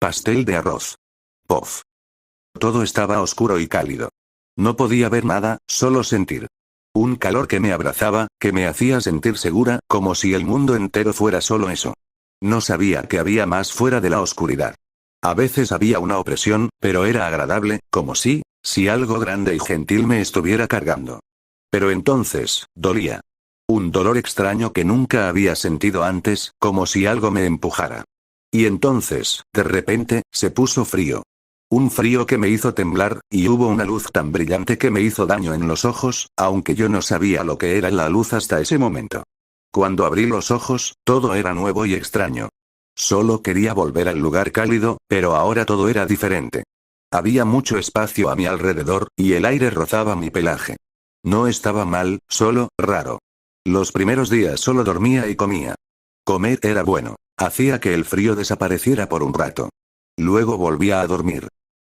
Pastel de arroz. Pof. Todo estaba oscuro y cálido. No podía ver nada, solo sentir. Un calor que me abrazaba, que me hacía sentir segura, como si el mundo entero fuera solo eso. No sabía que había más fuera de la oscuridad. A veces había una opresión, pero era agradable, como si algo grande y gentil me estuviera cargando. Pero entonces, dolía. Un dolor extraño que nunca había sentido antes, como si algo me empujara. Y entonces, de repente, se puso frío. Un frío que me hizo temblar, y hubo una luz tan brillante que me hizo daño en los ojos, aunque yo no sabía lo que era la luz hasta ese momento. Cuando abrí los ojos, todo era nuevo y extraño. Solo quería volver al lugar cálido, pero ahora todo era diferente. Había mucho espacio a mi alrededor, y el aire rozaba mi pelaje. No estaba mal, solo raro. Los primeros días solo dormía y comía. Comer era bueno. Hacía que el frío desapareciera por un rato. Luego volvía a dormir.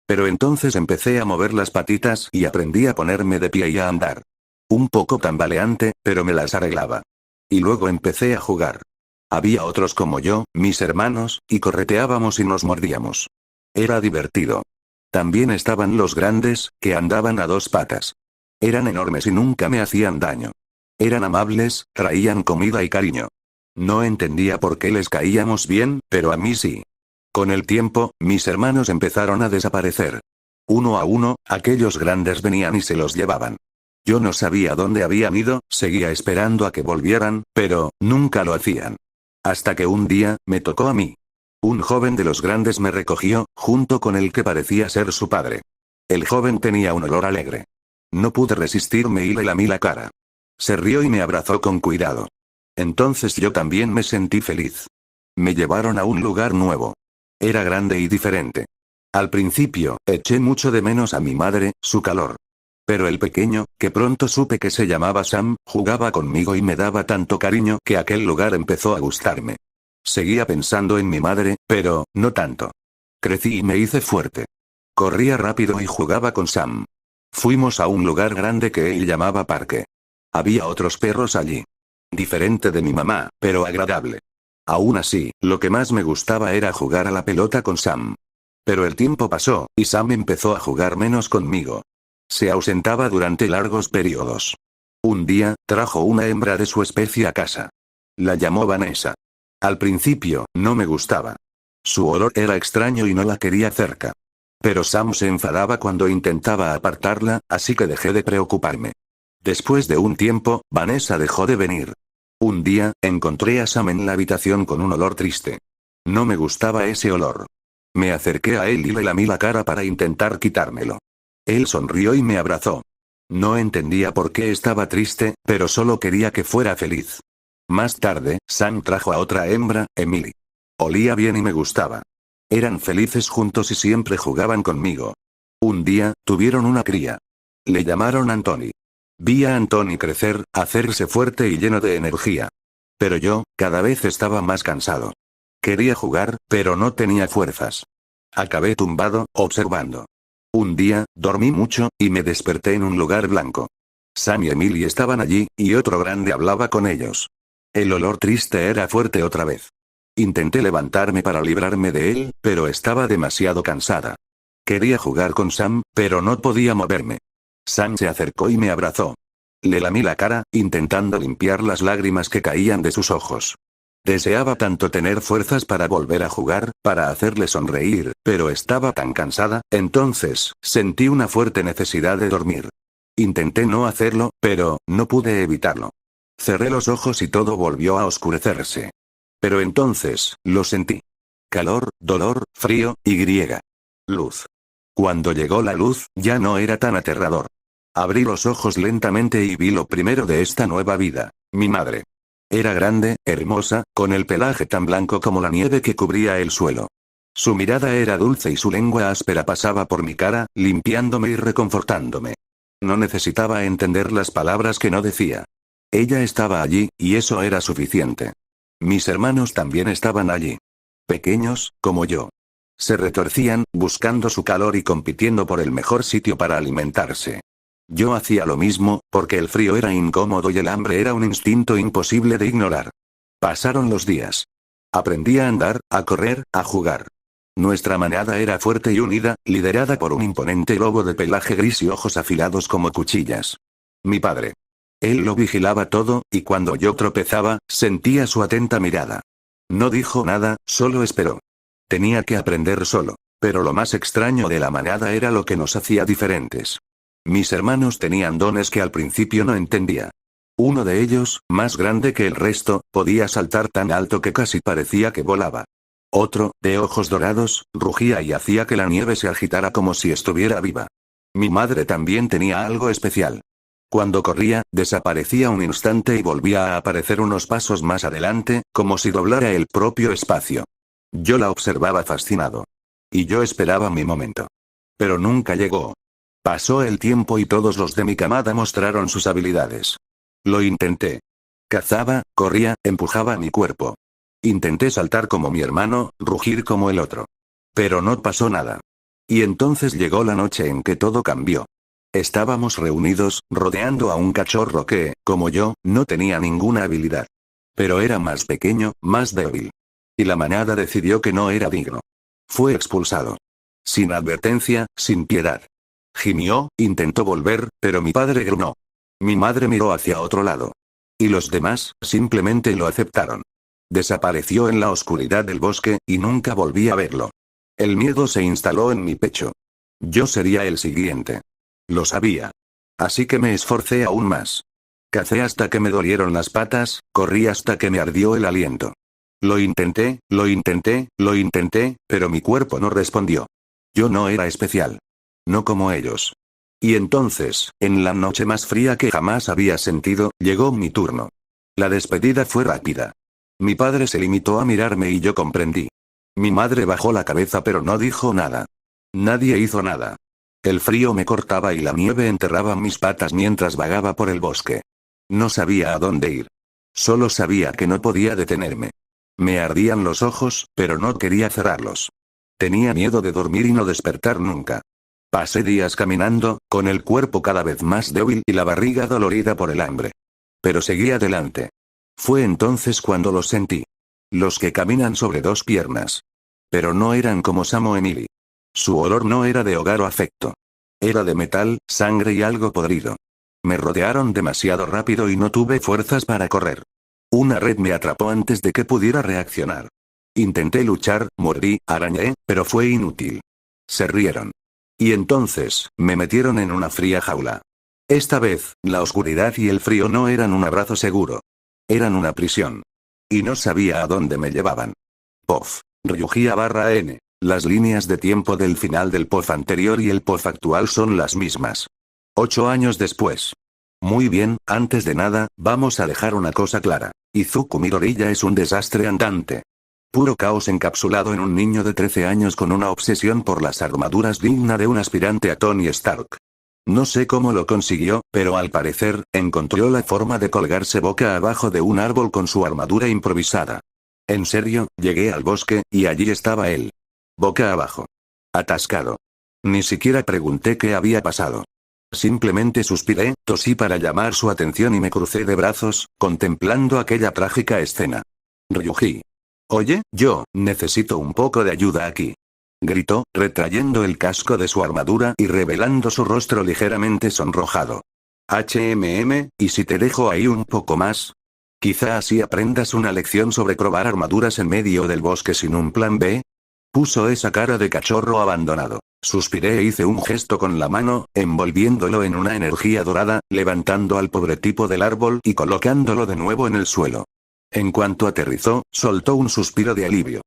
Pero entonces empecé a mover las patitas y aprendí a ponerme de pie y a andar. Un poco tambaleante, pero me las arreglaba. Y luego empecé a jugar. Había otros como yo, mis hermanos, y correteábamos y nos mordíamos. Era divertido. También estaban los grandes, que andaban a dos patas. Eran enormes y nunca me hacían daño. Eran amables, traían comida y cariño. No entendía por qué les caíamos bien, pero a mí sí. Con el tiempo, mis hermanos empezaron a desaparecer. Uno a uno, aquellos grandes venían y se los llevaban. Yo no sabía dónde habían ido, seguía esperando a que volvieran, pero nunca lo hacían. Hasta que un día, me tocó a mí. Un joven de los grandes me recogió, junto con el que parecía ser su padre. El joven tenía un olor alegre. No pude resistirme y le lamí la cara. Se rió y me abrazó con cuidado. Entonces yo también me sentí feliz. Me llevaron a un lugar nuevo. Era grande y diferente. Al principio, eché mucho de menos a mi madre, su calor. Pero el pequeño, que pronto supe que se llamaba Sam, jugaba conmigo y me daba tanto cariño que aquel lugar empezó a gustarme. Seguía pensando en mi madre, pero no tanto. Crecí y me hice fuerte. Corría rápido y jugaba con Sam. Fuimos a un lugar grande que él llamaba parque. Había otros perros allí. Diferente de mi mamá, pero agradable. Aún así, lo que más me gustaba era jugar a la pelota con Sam. Pero el tiempo pasó, y Sam empezó a jugar menos conmigo. Se ausentaba durante largos periodos. Un día, trajo una hembra de su especie a casa. La llamó Vanessa. Al principio, no me gustaba. Su olor era extraño y no la quería cerca. Pero Sam se enfadaba cuando intentaba apartarla, así que dejé de preocuparme. Después de un tiempo, Vanessa dejó de venir. Un día, encontré a Sam en la habitación con un olor triste. No me gustaba ese olor. Me acerqué a él y le lamí la cara para intentar quitármelo. Él sonrió y me abrazó. No entendía por qué estaba triste, pero solo quería que fuera feliz. Más tarde, Sam trajo a otra hembra, Emily. Olía bien y me gustaba. Eran felices juntos y siempre jugaban conmigo. Un día, tuvieron una cría. Le llamaron Anthony. Vi a Anthony crecer, hacerse fuerte y lleno de energía. Pero yo, cada vez estaba más cansado. Quería jugar, pero no tenía fuerzas. Acabé tumbado, observando. Un día, dormí mucho, y me desperté en un lugar blanco. Sam y Emily estaban allí, y otro grande hablaba con ellos. El olor triste era fuerte otra vez. Intenté levantarme para librarme de él, pero estaba demasiado cansada. Quería jugar con Sam, pero no podía moverme. Sam se acercó y me abrazó. Le lamí la cara, intentando limpiar las lágrimas que caían de sus ojos. Deseaba tanto tener fuerzas para volver a jugar, para hacerle sonreír, pero estaba tan cansada, entonces, sentí una fuerte necesidad de dormir. Intenté no hacerlo, pero no pude evitarlo. Cerré los ojos y todo volvió a oscurecerse. Pero entonces, lo sentí. Calor, dolor, frío, y luz. Cuando llegó la luz, ya no era tan aterrador. Abrí los ojos lentamente y vi lo primero de esta nueva vida, mi madre. Era grande, hermosa, con el pelaje tan blanco como la nieve que cubría el suelo. Su mirada era dulce y su lengua áspera pasaba por mi cara, limpiándome y reconfortándome. No necesitaba entender las palabras que no decía. Ella estaba allí, y eso era suficiente. Mis hermanos también estaban allí. Pequeños, como yo. Se retorcían, buscando su calor y compitiendo por el mejor sitio para alimentarse. Yo hacía lo mismo, porque el frío era incómodo y el hambre era un instinto imposible de ignorar. Pasaron los días. Aprendí a andar, a correr, a jugar. Nuestra manada era fuerte y unida, liderada por un imponente lobo de pelaje gris y ojos afilados como cuchillas. Mi padre. Él lo vigilaba todo, y cuando yo tropezaba, sentía su atenta mirada. No dijo nada, solo esperó. Tenía que aprender solo. Pero lo más extraño de la manada era lo que nos hacía diferentes. Mis hermanos tenían dones que al principio no entendía. Uno de ellos, más grande que el resto, podía saltar tan alto que casi parecía que volaba. Otro, de ojos dorados, rugía y hacía que la nieve se agitara como si estuviera viva. Mi madre también tenía algo especial. Cuando corría, desaparecía un instante y volvía a aparecer unos pasos más adelante, como si doblara el propio espacio. Yo la observaba fascinado. Y yo esperaba mi momento. Pero nunca llegó. Pasó el tiempo y todos los de mi camada mostraron sus habilidades. Lo intenté. Cazaba, corría, empujaba mi cuerpo. Intenté saltar como mi hermano, rugir como el otro. Pero no pasó nada. Y entonces llegó la noche en que todo cambió. Estábamos reunidos, rodeando a un cachorro que, como yo, no tenía ninguna habilidad. Pero era más pequeño, más débil. Y la manada decidió que no era digno. Fue expulsado. Sin advertencia, sin piedad. Gimió, intentó volver, pero mi padre gruñó. Mi madre miró hacia otro lado. Y los demás, simplemente lo aceptaron. Desapareció en la oscuridad del bosque, y nunca volví a verlo. El miedo se instaló en mi pecho. Yo sería el siguiente. Lo sabía. Así que me esforcé aún más. Cacé hasta que me dolieron las patas, corrí hasta que me ardió el aliento. Lo intenté, pero mi cuerpo no respondió. Yo no era especial. No como ellos. Y entonces, en la noche más fría que jamás había sentido, llegó mi turno. La despedida fue rápida. Mi padre se limitó a mirarme y yo comprendí. Mi madre bajó la cabeza pero no dijo nada. Nadie hizo nada. El frío me cortaba y la nieve enterraba mis patas mientras vagaba por el bosque. No sabía a dónde ir. Solo sabía que no podía detenerme. Me ardían los ojos, pero no quería cerrarlos. Tenía miedo de dormir y no despertar nunca. Pasé días caminando, con el cuerpo cada vez más débil y la barriga dolorida por el hambre. Pero seguí adelante. Fue entonces cuando los sentí. Los que caminan sobre dos piernas. Pero no eran como Sam o Emily. Su olor no era de hogar o afecto. Era de metal, sangre y algo podrido. Me rodearon demasiado rápido y no tuve fuerzas para correr. Una red me atrapó antes de que pudiera reaccionar. Intenté luchar, mordí, arañé, pero fue inútil. Se rieron. Y entonces, me metieron en una fría jaula. Esta vez, la oscuridad y el frío no eran un abrazo seguro. Eran una prisión. Y no sabía a dónde me llevaban. POF. Ryugia/N. Las líneas de tiempo del final del POF anterior y el POF actual son las mismas. 8 años después. Muy bien, antes de nada, vamos a dejar una cosa clara. Izuku Midoriya es un desastre andante. Puro caos encapsulado en un niño de 13 años con una obsesión por las armaduras digna de un aspirante a Tony Stark. No sé cómo lo consiguió, pero al parecer, encontró la forma de colgarse boca abajo de un árbol con su armadura improvisada. En serio, llegué al bosque, y allí estaba él. Boca abajo. Atascado. Ni siquiera pregunté qué había pasado. Simplemente suspiré, tosí para llamar su atención y me crucé de brazos, contemplando aquella trágica escena. Ryuji. Oye, yo, necesito un poco de ayuda aquí. Gritó, retrayendo el casco de su armadura y revelando su rostro ligeramente sonrojado. ¿Y si te dejo ahí un poco más? Quizá así aprendas una lección sobre probar armaduras en medio del bosque sin un plan B. Puso esa cara de cachorro abandonado. Suspiré e hice un gesto con la mano, envolviéndolo en una energía dorada, levantando al pobre tipo del árbol y colocándolo de nuevo en el suelo. En cuanto aterrizó, soltó un suspiro de alivio.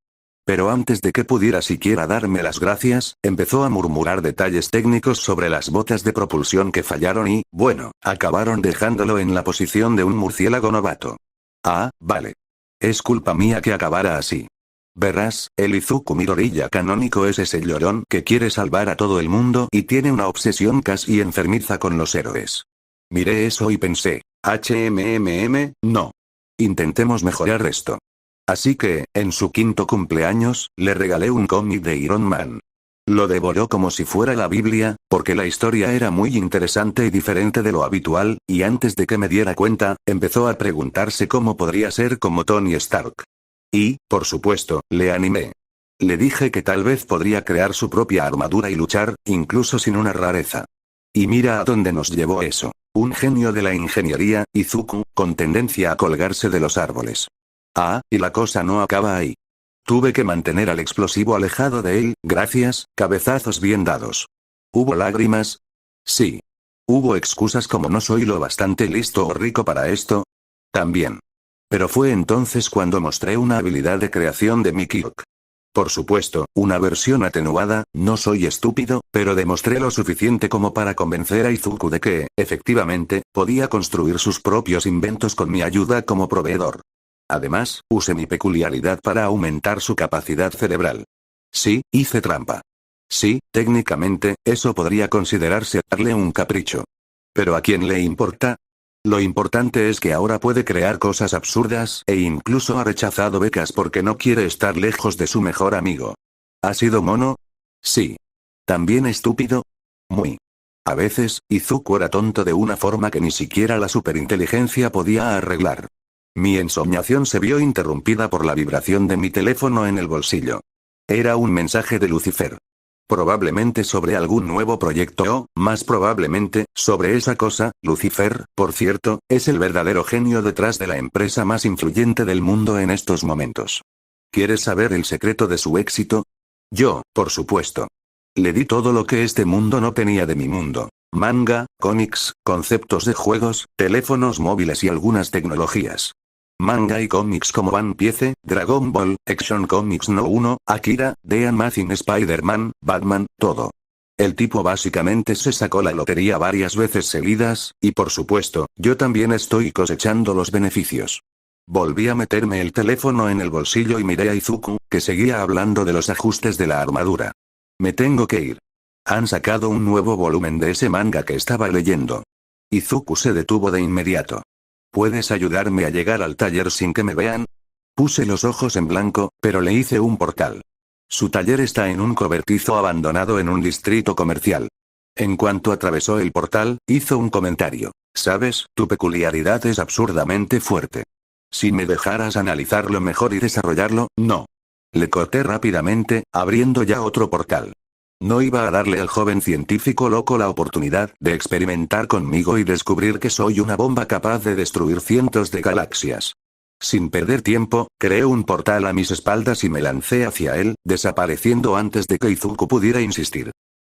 Pero antes de que pudiera siquiera darme las gracias, empezó a murmurar detalles técnicos sobre las botas de propulsión que fallaron y, bueno, acabaron dejándolo en la posición de un murciélago novato. Ah, vale. Es culpa mía que acabara así. Verás, el Izuku Midoriya canónico es ese llorón que quiere salvar a todo el mundo y tiene una obsesión casi enfermiza con los héroes. Miré eso y pensé, no. Intentemos mejorar esto. Así que, en su 5º cumpleaños, le regalé un cómic de Iron Man. Lo devoró como si fuera la Biblia, porque la historia era muy interesante y diferente de lo habitual, y antes de que me diera cuenta, empezó a preguntarse cómo podría ser como Tony Stark. Y, por supuesto, le animé. Le dije que tal vez podría crear su propia armadura y luchar, incluso sin una rareza. Y mira a dónde nos llevó eso. Un genio de la ingeniería, Izuku, con tendencia a colgarse de los árboles. Ah, y la cosa no acaba ahí. Tuve que mantener al explosivo alejado de él, gracias, cabezazos bien dados. ¿Hubo lágrimas? Sí. ¿Hubo excusas como no soy lo bastante listo o rico para esto? También. Pero fue entonces cuando mostré una habilidad de creación de mi Kyuk. Por supuesto, una versión atenuada, no soy estúpido, pero demostré lo suficiente como para convencer a Izuku de que, efectivamente, podía construir sus propios inventos con mi ayuda como proveedor. Además, usé mi peculiaridad para aumentar su capacidad cerebral. Sí, hice trampa. Sí, técnicamente, eso podría considerarse darle un capricho. ¿Pero a quién le importa? Lo importante es que ahora puede crear cosas absurdas e incluso ha rechazado becas porque no quiere estar lejos de su mejor amigo. ¿Ha sido mono? Sí. ¿También estúpido? Muy. A veces, Izuku era tonto de una forma que ni siquiera la superinteligencia podía arreglar. Mi ensoñación se vio interrumpida por la vibración de mi teléfono en el bolsillo. Era un mensaje de Lucifer. Probablemente sobre algún nuevo proyecto o, más probablemente, sobre esa cosa. Lucifer, por cierto, es el verdadero genio detrás de la empresa más influyente del mundo en estos momentos. ¿Quieres saber el secreto de su éxito? Yo, por supuesto. Le di todo lo que este mundo no tenía de mi mundo. Manga, cómics, conceptos de juegos, teléfonos móviles y algunas tecnologías. Manga y cómics como One Piece, Dragon Ball, Action Comics No. 1, Akira, The Amazing Spider-Man, Batman, todo. El tipo básicamente se sacó la lotería varias veces seguidas, y por supuesto, yo también estoy cosechando los beneficios. Volví a meterme el teléfono en el bolsillo y miré a Izuku, que seguía hablando de los ajustes de la armadura. Me tengo que ir. Han sacado un nuevo volumen de ese manga que estaba leyendo. Izuku se detuvo de inmediato. ¿Puedes ayudarme a llegar al taller sin que me vean? Puse los ojos en blanco, pero le hice un portal. Su taller está en un cobertizo abandonado en un distrito comercial. En cuanto atravesó el portal, hizo un comentario. ¿Sabes? Tu peculiaridad es absurdamente fuerte. Si me dejaras analizarlo mejor y desarrollarlo, no. Le corté rápidamente, abriendo ya otro portal. No iba a darle al joven científico loco la oportunidad de experimentar conmigo y descubrir que soy una bomba capaz de destruir cientos de galaxias. Sin perder tiempo, creé un portal a mis espaldas y me lancé hacia él, desapareciendo antes de que Izuku pudiera insistir.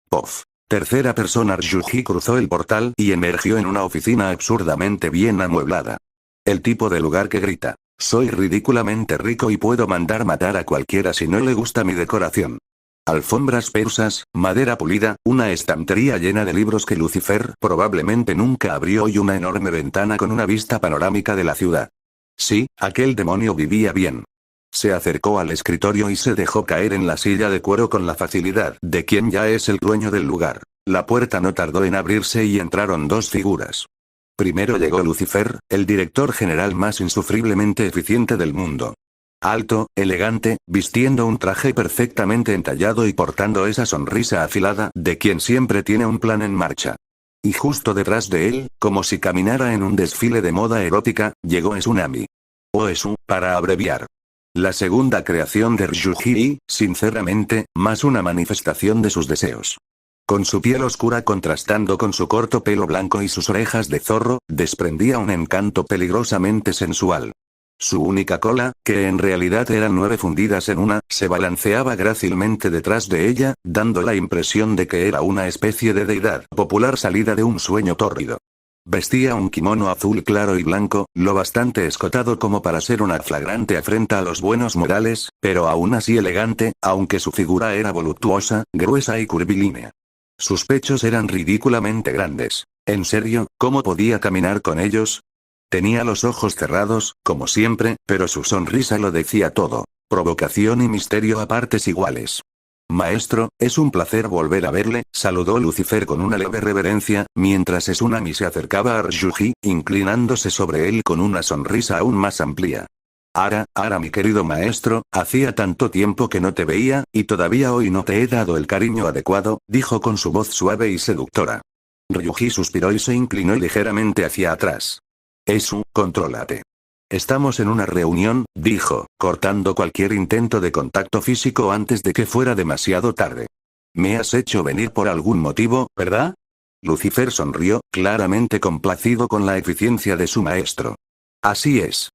Pof. Tercera persona. Ryuji cruzó el portal y emergió en una oficina absurdamente bien amueblada. El tipo de lugar que grita: soy ridículamente rico y puedo mandar matar a cualquiera si no le gusta mi decoración. Alfombras persas, madera pulida, una estantería llena de libros que Lucifer probablemente nunca abrió y una enorme ventana con una vista panorámica de la ciudad. Sí, aquel demonio vivía bien. Se acercó al escritorio y se dejó caer en la silla de cuero con la facilidad de quien ya es el dueño del lugar. La puerta no tardó en abrirse y entraron dos figuras. Primero llegó Lucifer, el director general más insufriblemente eficiente del mundo. Alto, elegante, vistiendo un traje perfectamente entallado y portando esa sonrisa afilada de quien siempre tiene un plan en marcha. Y justo detrás de él, como si caminara en un desfile de moda erótica, llegó Tsunami. O Esu, para abreviar. La segunda creación de Ryuji y, sinceramente, más una manifestación de sus deseos. Con su piel oscura contrastando con su corto pelo blanco y sus orejas de zorro, desprendía un encanto peligrosamente sensual. Su única cola, que en realidad eran 9 fundidas en una, se balanceaba grácilmente detrás de ella, dando la impresión de que era una especie de deidad popular salida de un sueño tórrido. Vestía un kimono azul claro y blanco, lo bastante escotado como para ser una flagrante afrenta a los buenos modales, pero aún así elegante, aunque su figura era voluptuosa, gruesa y curvilínea. Sus pechos eran ridículamente grandes. ¿En serio, cómo podía caminar con ellos? Tenía los ojos cerrados, como siempre, pero su sonrisa lo decía todo. Provocación y misterio a partes iguales. Maestro, es un placer volver a verle, saludó Lucifer con una leve reverencia, mientras Tsunami se acercaba a Ryuji, inclinándose sobre él con una sonrisa aún más amplia. Ara, mi querido maestro, hacía tanto tiempo que no te veía, y todavía hoy no te he dado el cariño adecuado, dijo con su voz suave y seductora. Ryuji suspiró y se inclinó ligeramente hacia atrás. Esu, contrólate. Estamos en una reunión, dijo, cortando cualquier intento de contacto físico antes de que fuera demasiado tarde. Me has hecho venir por algún motivo, ¿verdad? Lucifer sonrió, claramente complacido con la eficiencia de su maestro. Así es.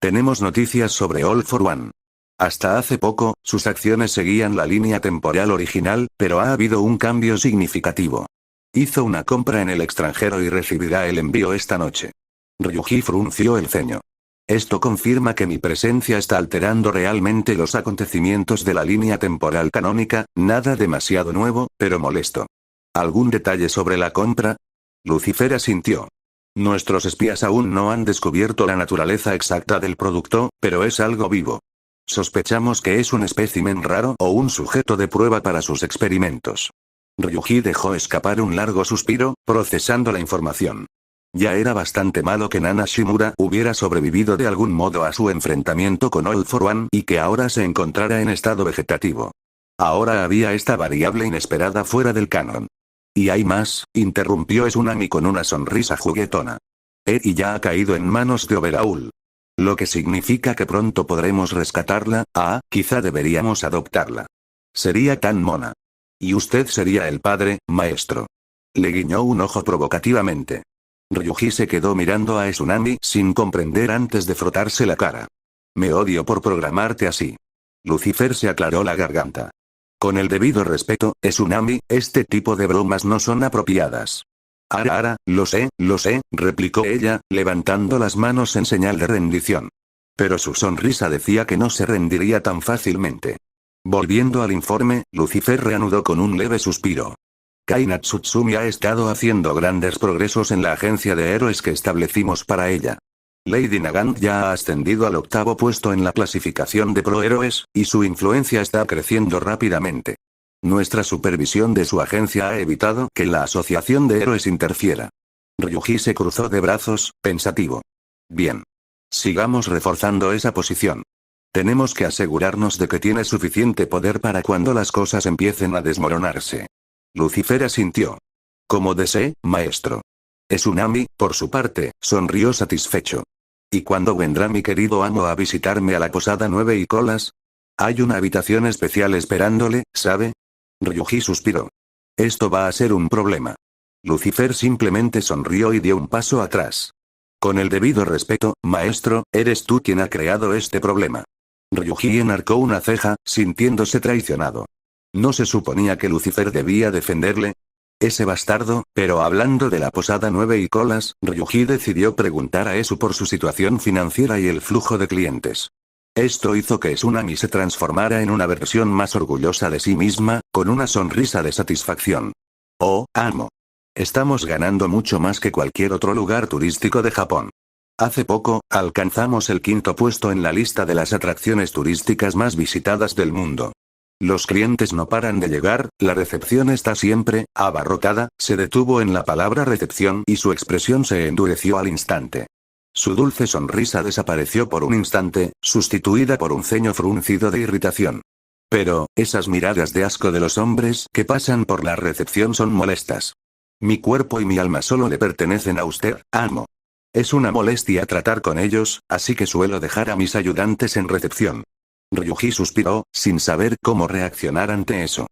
Tenemos noticias sobre All for One. Hasta hace poco, sus acciones seguían la línea temporal original, pero ha habido un cambio significativo. Hizo una compra en el extranjero y recibirá el envío esta noche. Ryuji frunció el ceño. Esto confirma que mi presencia está alterando realmente los acontecimientos de la línea temporal canónica, nada demasiado nuevo, pero molesto. ¿Algún detalle sobre la compra? Lucifer asintió. Nuestros espías aún no han descubierto la naturaleza exacta del producto, pero es algo vivo. Sospechamos que es un espécimen raro o un sujeto de prueba para sus experimentos. Ryuji dejó escapar un largo suspiro, procesando la información. Ya era bastante malo que Nana Shimura hubiera sobrevivido de algún modo a su enfrentamiento con All for One y que ahora se encontrara en estado vegetativo. Ahora había esta variable inesperada fuera del canon. Y hay más, interrumpió Tsunami con una sonrisa juguetona. Eri ya ha caído en manos de Overhaul. Lo que significa que pronto podremos rescatarla, quizá deberíamos adoptarla. Sería tan mona. Y usted sería el padre, maestro. Le guiñó un ojo provocativamente. Ryuji se quedó mirando a Tsunami sin comprender antes de frotarse la cara. Me odio por programarte así. Lucifer se aclaró la garganta. Con el debido respeto, Tsunami, este tipo de bromas no son apropiadas. Ara, lo sé, replicó ella, levantando las manos en señal de rendición. Pero su sonrisa decía que no se rendiría tan fácilmente. Volviendo al informe, Lucifer reanudó con un leve suspiro. Kai Natsutsumi ha estado haciendo grandes progresos en la agencia de héroes que establecimos para ella. Lady Nagant ya ha ascendido al 8º puesto en la clasificación de prohéroes, y su influencia está creciendo rápidamente. Nuestra supervisión de su agencia ha evitado que la asociación de héroes interfiera. Ryuji se cruzó de brazos, pensativo. Bien. Sigamos reforzando esa posición. Tenemos que asegurarnos de que tiene suficiente poder para cuando las cosas empiecen a desmoronarse. Lucifer asintió. Como desee, maestro. Tsunami, por su parte, sonrió satisfecho. ¿Y cuándo vendrá mi querido amo a visitarme a la posada 9 y colas? Hay una habitación especial esperándole, ¿sabe? Ryuji suspiró. Esto va a ser un problema. Lucifer simplemente sonrió y dio un paso atrás. Con el debido respeto, maestro, eres tú quien ha creado este problema. Ryuji enarcó una ceja, sintiéndose traicionado. ¿No se suponía que Lucifer debía defenderle? Ese bastardo, pero hablando de la posada 9 y colas, Ryuji decidió preguntar a Esu por su situación financiera y el flujo de clientes. Esto hizo que Tsunami se transformara en una versión más orgullosa de sí misma, con una sonrisa de satisfacción. Oh, amo. Estamos ganando mucho más que cualquier otro lugar turístico de Japón. Hace poco, alcanzamos el 5º puesto en la lista de las atracciones turísticas más visitadas del mundo. Los clientes no paran de llegar, la recepción está siempre abarrotada. Se detuvo en la palabra recepción y su expresión se endureció al instante. Su dulce sonrisa desapareció por un instante, sustituida por un ceño fruncido de irritación. Pero, esas miradas de asco de los hombres que pasan por la recepción son molestas. Mi cuerpo y mi alma solo le pertenecen a usted, amo. Es una molestia tratar con ellos, así que suelo dejar a mis ayudantes en recepción. Ryuji suspiró, sin saber cómo reaccionar ante eso.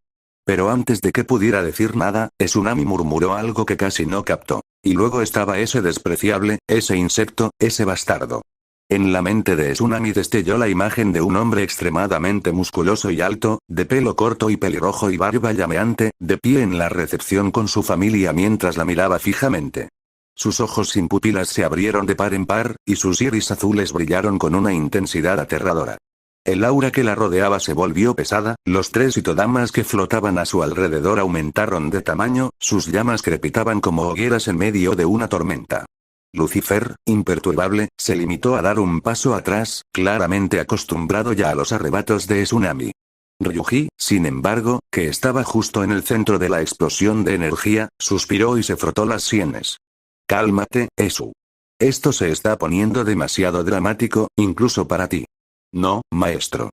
Pero antes de que pudiera decir nada, Tsunami murmuró algo que casi no captó. Y luego estaba ese despreciable, ese insecto, ese bastardo. En la mente de Tsunami destelló la imagen de un hombre extremadamente musculoso y alto, de pelo corto y pelirrojo y barba llameante, de pie en la recepción con su familia mientras la miraba fijamente. Sus ojos sin pupilas se abrieron de par en par, y sus iris azules brillaron con una intensidad aterradora. El aura que la rodeaba se volvió pesada, los 3 itodamas que flotaban a su alrededor aumentaron de tamaño, sus llamas crepitaban como hogueras en medio de una tormenta. Lucifer, imperturbable, se limitó a dar un paso atrás, claramente acostumbrado ya a los arrebatos de Tsunami. Ryuji, sin embargo, que estaba justo en el centro de la explosión de energía, suspiró y se frotó las sienes. Cálmate, Esu. Esto se está poniendo demasiado dramático, incluso para ti. No, maestro.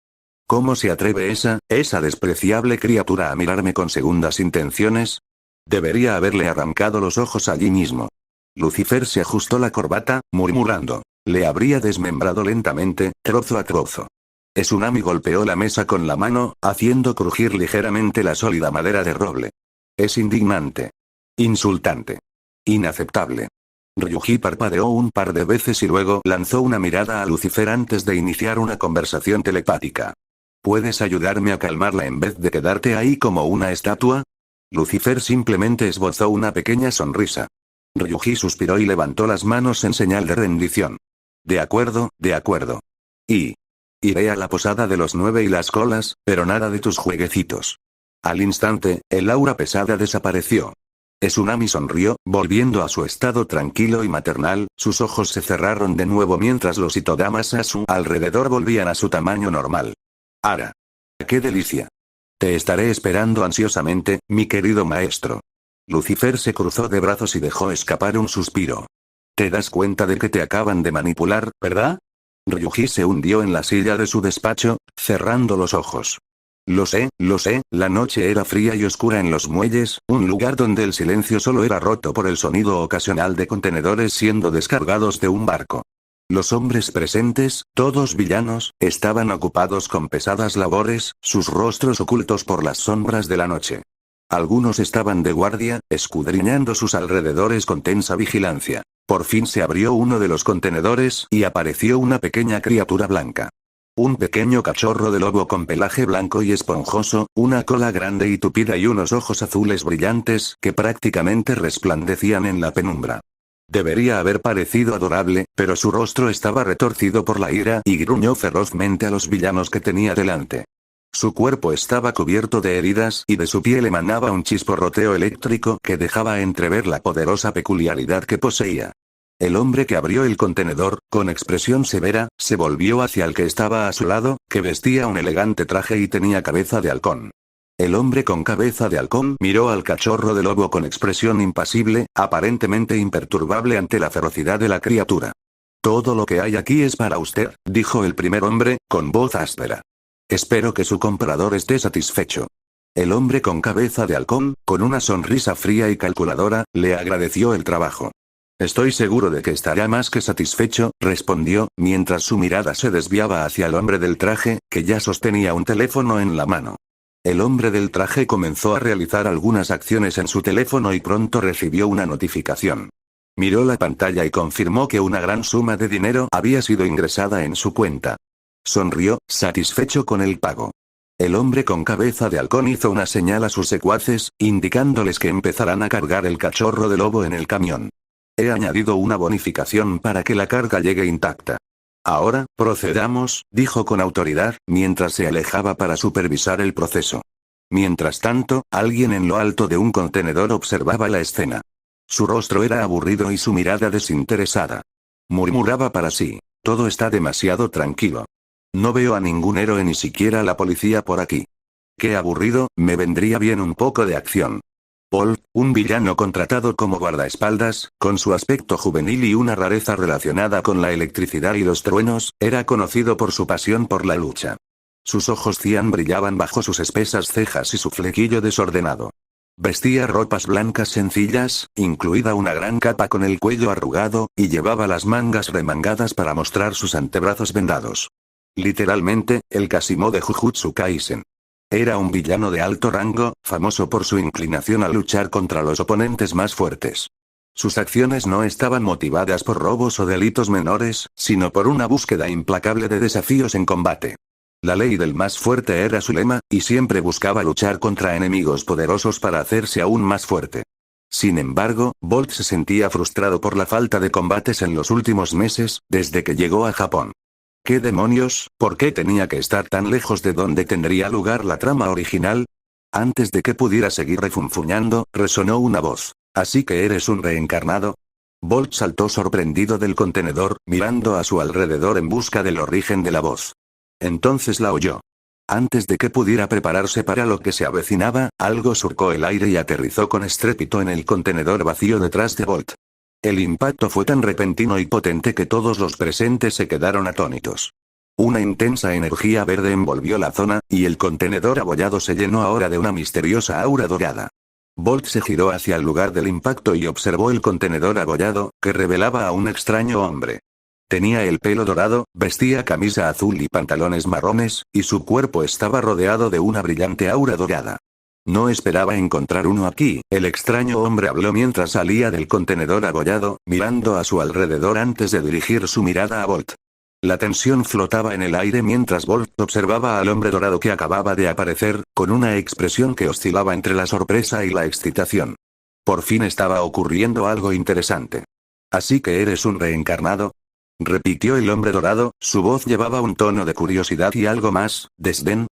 ¿Cómo se atreve esa despreciable criatura a mirarme con segundas intenciones? Debería haberle arrancado los ojos allí mismo. Lucifer se ajustó la corbata, murmurando. Le habría desmembrado lentamente, trozo a trozo. Tsunami golpeó la mesa con la mano, haciendo crujir ligeramente la sólida madera de roble. Es indignante. Insultante. Inaceptable. Ryuji parpadeó un par de veces y luego lanzó una mirada a Lucifer antes de iniciar una conversación telepática. ¿Puedes ayudarme a calmarla en vez de quedarte ahí como una estatua? Lucifer simplemente esbozó una pequeña sonrisa. Ryuji suspiró y levantó las manos en señal de rendición. De acuerdo, de acuerdo. Iré a la posada de los 9 y las colas, pero nada de tus jueguecitos. Al instante, el aura pesada desapareció. Tsunami sonrió, volviendo a su estado tranquilo y maternal, sus ojos se cerraron de nuevo mientras los itodamas a su alrededor volvían a su tamaño normal. ¡Ara! ¡Qué delicia! Te estaré esperando ansiosamente, mi querido maestro. Lucifer se cruzó de brazos y dejó escapar un suspiro. Te das cuenta de que te acaban de manipular, ¿verdad? Ryuji se hundió en la silla de su despacho, cerrando los ojos. Lo sé, la noche era fría y oscura en los muelles, un lugar donde el silencio solo era roto por el sonido ocasional de contenedores siendo descargados de un barco. Los hombres presentes, todos villanos, estaban ocupados con pesadas labores, sus rostros ocultos por las sombras de la noche. Algunos estaban de guardia, escudriñando sus alrededores con tensa vigilancia. Por fin se abrió uno de los contenedores y apareció una pequeña criatura blanca. Un pequeño cachorro de lobo con pelaje blanco y esponjoso, una cola grande y tupida y unos ojos azules brillantes que prácticamente resplandecían en la penumbra. Debería haber parecido adorable, pero su rostro estaba retorcido por la ira y gruñó ferozmente a los villanos que tenía delante. Su cuerpo estaba cubierto de heridas y de su piel emanaba un chisporroteo eléctrico que dejaba entrever la poderosa peculiaridad que poseía. El hombre que abrió el contenedor, con expresión severa, se volvió hacia el que estaba a su lado, que vestía un elegante traje y tenía cabeza de halcón. El hombre con cabeza de halcón miró al cachorro de lobo con expresión impasible, aparentemente imperturbable ante la ferocidad de la criatura. Todo lo que hay aquí es para usted, dijo el primer hombre, con voz áspera. Espero que su comprador esté satisfecho. El hombre con cabeza de halcón, con una sonrisa fría y calculadora, le agradeció el trabajo. Estoy seguro de que estará más que satisfecho, respondió, mientras su mirada se desviaba hacia el hombre del traje, que ya sostenía un teléfono en la mano. El hombre del traje comenzó a realizar algunas acciones en su teléfono y pronto recibió una notificación. Miró la pantalla y confirmó que una gran suma de dinero había sido ingresada en su cuenta. Sonrió, satisfecho con el pago. El hombre con cabeza de halcón hizo una señal a sus secuaces, indicándoles que empezarán a cargar el cachorro de lobo en el camión. He añadido una bonificación para que la carga llegue intacta. Ahora, procedamos, dijo con autoridad, mientras se alejaba para supervisar el proceso. Mientras tanto, alguien en lo alto de un contenedor observaba la escena. Su rostro era aburrido y su mirada desinteresada. Murmuraba para sí, todo está demasiado tranquilo. No veo a ningún héroe ni siquiera a la policía por aquí. Qué aburrido, me vendría bien un poco de acción. Paul, un villano contratado como guardaespaldas, con su aspecto juvenil y una rareza relacionada con la electricidad y los truenos, era conocido por su pasión por la lucha. Sus ojos cian brillaban bajo sus espesas cejas y su flequillo desordenado. Vestía ropas blancas sencillas, incluida una gran capa con el cuello arrugado, y llevaba las mangas remangadas para mostrar sus antebrazos vendados. Literalmente, el Kasimo de Jujutsu Kaisen. Era un villano de alto rango, famoso por su inclinación a luchar contra los oponentes más fuertes. Sus acciones no estaban motivadas por robos o delitos menores, sino por una búsqueda implacable de desafíos en combate. La ley del más fuerte era su lema, y siempre buscaba luchar contra enemigos poderosos para hacerse aún más fuerte. Sin embargo, Bolt se sentía frustrado por la falta de combates en los últimos meses, desde que llegó a Japón. ¿Qué demonios? ¿Por qué tenía que estar tan lejos de donde tendría lugar la trama original? Antes de que pudiera seguir refunfuñando, resonó una voz. ¿Así que eres un reencarnado? Bolt saltó sorprendido del contenedor, mirando a su alrededor en busca del origen de la voz. Entonces la oyó. Antes de que pudiera prepararse para lo que se avecinaba, algo surcó el aire y aterrizó con estrépito en el contenedor vacío detrás de Bolt. El impacto fue tan repentino y potente que todos los presentes se quedaron atónitos. Una intensa energía verde envolvió la zona, y el contenedor abollado se llenó ahora de una misteriosa aura dorada. Bolt se giró hacia el lugar del impacto y observó el contenedor abollado, que revelaba a un extraño hombre. Tenía el pelo dorado, vestía camisa azul y pantalones marrones, y su cuerpo estaba rodeado de una brillante aura dorada. No esperaba encontrar uno aquí, el extraño hombre habló mientras salía del contenedor abollado, mirando a su alrededor antes de dirigir su mirada a Bolt. La tensión flotaba en el aire mientras Bolt observaba al hombre dorado que acababa de aparecer, con una expresión que oscilaba entre la sorpresa y la excitación. Por fin estaba ocurriendo algo interesante. ¿Así que eres un reencarnado? Repitió el hombre dorado, su voz llevaba un tono de curiosidad y algo más, desdén.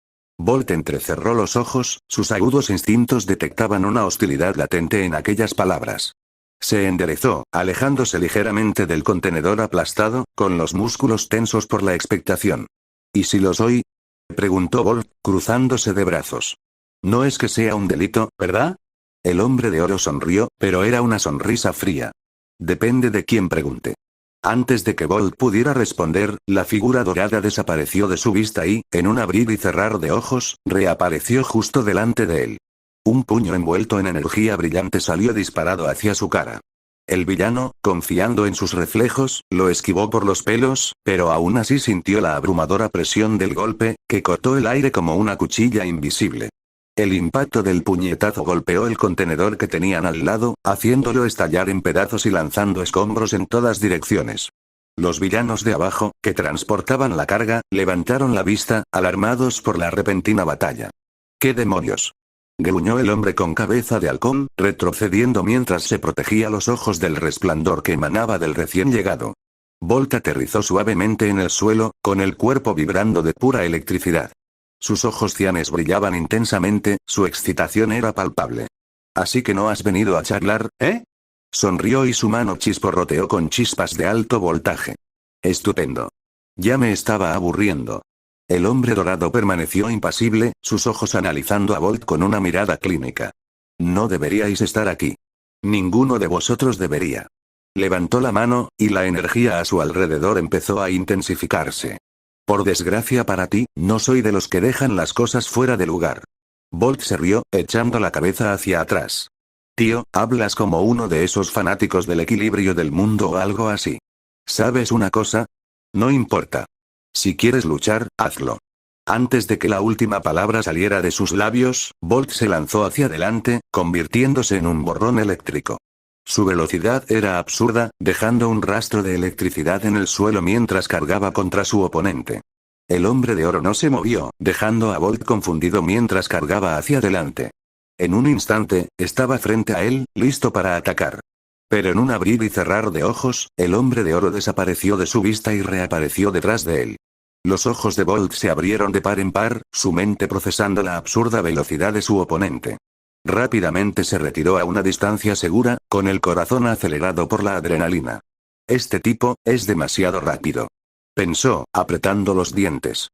Bolt entrecerró los ojos, sus agudos instintos detectaban una hostilidad latente en aquellas palabras. Se enderezó, alejándose ligeramente del contenedor aplastado, con los músculos tensos por la expectación. ¿Y si lo soy? Preguntó Bolt, cruzándose de brazos. No es que sea un delito, ¿verdad? El hombre de oro sonrió, pero era una sonrisa fría. Depende de quién pregunte. Antes de que Bolt pudiera responder, la figura dorada desapareció de su vista y, en un abrir y cerrar de ojos, reapareció justo delante de él. Un puño envuelto en energía brillante salió disparado hacia su cara. El villano, confiando en sus reflejos, lo esquivó por los pelos, pero aún así sintió la abrumadora presión del golpe, que cortó el aire como una cuchilla invisible. El impacto del puñetazo golpeó el contenedor que tenían al lado, haciéndolo estallar en pedazos y lanzando escombros en todas direcciones. Los villanos de abajo, que transportaban la carga, levantaron la vista, alarmados por la repentina batalla. ¿Qué demonios? Gruñó el hombre con cabeza de halcón, retrocediendo mientras se protegía los ojos del resplandor que emanaba del recién llegado. Bolt aterrizó suavemente en el suelo, con el cuerpo vibrando de pura electricidad. Sus ojos cianes brillaban intensamente, su excitación era palpable. «Así que no has venido a charlar, ¿eh?» Sonrió y su mano chisporroteó con chispas de alto voltaje. «Estupendo. Ya me estaba aburriendo». El hombre dorado permaneció impasible, sus ojos analizando a Bolt con una mirada clínica. «No deberíais estar aquí. Ninguno de vosotros debería». Levantó la mano, y la energía a su alrededor empezó a intensificarse. «Por desgracia para ti, no soy de los que dejan las cosas fuera de lugar». Bolt se rió, echando la cabeza hacia atrás. «Tío, hablas como uno de esos fanáticos del equilibrio del mundo o algo así. ¿Sabes una cosa? No importa. Si quieres luchar, hazlo». Antes de que la última palabra saliera de sus labios, Bolt se lanzó hacia adelante, convirtiéndose en un borrón eléctrico. Su velocidad era absurda, dejando un rastro de electricidad en el suelo mientras cargaba contra su oponente. El hombre de oro no se movió, dejando a Bolt confundido mientras cargaba hacia adelante. En un instante, estaba frente a él, listo para atacar. Pero en un abrir y cerrar de ojos, el hombre de oro desapareció de su vista y reapareció detrás de él. Los ojos de Bolt se abrieron de par en par, su mente procesando la absurda velocidad de su oponente. Rápidamente se retiró a una distancia segura, con el corazón acelerado por la adrenalina. «Este tipo, es demasiado rápido», pensó, apretando los dientes.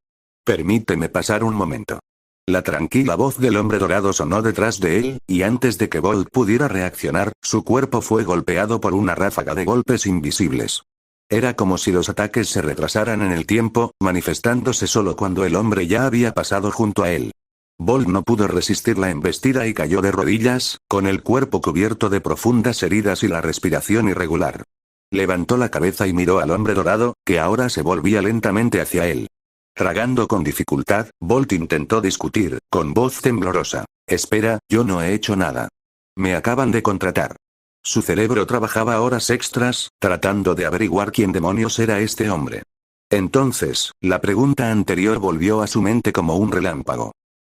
«Permíteme pasar un momento». La tranquila voz del hombre dorado sonó detrás de él, y antes de que Bolt pudiera reaccionar, su cuerpo fue golpeado por una ráfaga de golpes invisibles. Era como si los ataques se retrasaran en el tiempo, manifestándose solo cuando el hombre ya había pasado junto a él. Bolt no pudo resistir la embestida y cayó de rodillas, con el cuerpo cubierto de profundas heridas y la respiración irregular. Levantó la cabeza y miró al hombre dorado, que ahora se volvía lentamente hacia él. Tragando con dificultad, Bolt intentó discutir, con voz temblorosa. «Espera, yo no he hecho nada. Me acaban de contratar». Su cerebro trabajaba horas extras, tratando de averiguar quién demonios era este hombre. Entonces, la pregunta anterior volvió a su mente como un relámpago.